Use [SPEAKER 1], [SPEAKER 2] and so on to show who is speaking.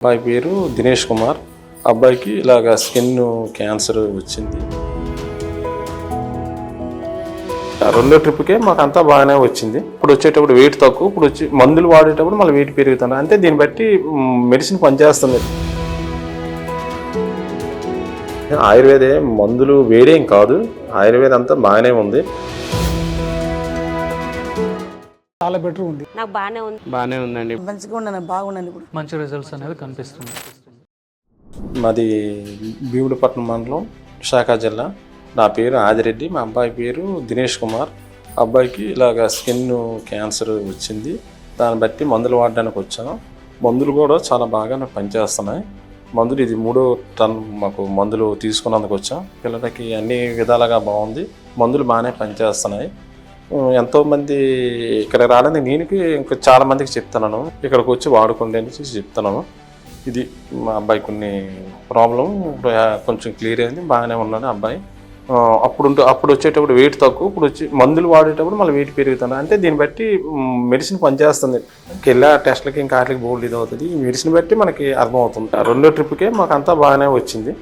[SPEAKER 1] అబ్బాయి పేరు దినేష్ కుమార్. అబ్బాయికి ఇలాగ స్కిన్ క్యాన్సర్ వచ్చింది. రెండో ట్రిప్కే మాకు అంతా బాగానే వచ్చింది. ఇప్పుడు వచ్చేటప్పుడు వెయిట్ తక్కువ, ఇప్పుడు వచ్చి మందులు వాడేటప్పుడు మళ్ళీ వెయిట్ పెరుగుతుంది. అంటే దీన్ని బట్టి మెడిసిన్ పనిచేస్తుంది. ఆయుర్వేదే మందులు వేరేం కాదు, ఆయుర్వేదం అంతా బాగానే ఉంది.
[SPEAKER 2] చాలా బెటర్ ఉంది.
[SPEAKER 3] నాకు బాగానే
[SPEAKER 4] ఉందండి.
[SPEAKER 2] మంచిగా ఉన్నాను, బాగున్నాను. ఇప్పుడు
[SPEAKER 5] మంచి రిజల్ట్స్ అనేది కనిపిస్తుంది.
[SPEAKER 1] మాది భీముడిపట్నం మండలం, విశాఖ జిల్లా. నా పేరు ఆదిరెడ్డి, మా అబ్బాయి పేరు దినేష్ కుమార్. అబ్బాయికి ఇలాగ స్కిన్ క్యాన్సర్ వచ్చింది. దాన్ని బట్టి మందులు వాడడానికి వచ్చాను. మందులు కూడా చాలా బాగా నాకు పనిచేస్తున్నాయి. మందులు ఇది 3వ టన్ మాకు మందులు తీసుకున్నందుకు వచ్చాం. పిల్లలకి అన్ని విధాలుగా బాగుంది. మందులు బాగానే పనిచేస్తున్నాయి. ఎంతోమంది ఇక్కడ రావడానికి నేనుకి ఇంకా చాలామందికి చెప్తున్నాను, ఇక్కడికి వచ్చి వాడుకోండి అని చెప్తున్నాను. ఇది మా అబ్బాయి కొన్ని ప్రాబ్లం కొంచెం క్లియర్ అయింది, బాగానే ఉన్నాడు అబ్బాయి. అప్పుడు వచ్చేటప్పుడు వెయిట్ తక్కువ, ఇప్పుడు వచ్చి మందులు వాడేటప్పుడు మళ్ళీ వెయిట్ పెరుగుతుంది. అంటే దీన్ని బట్టి మెడిసిన్ పనిచేస్తుంది. వెళ్ళా టెస్ట్లకి ఇంకా వాటికి బోల్డ్ ఇది అవుతుంది. ఈ మెడిసిన్ బట్టి మనకి అర్థమవుతుంది. రెండో ట్రిప్కే మాకు అంతా బాగానే వచ్చింది.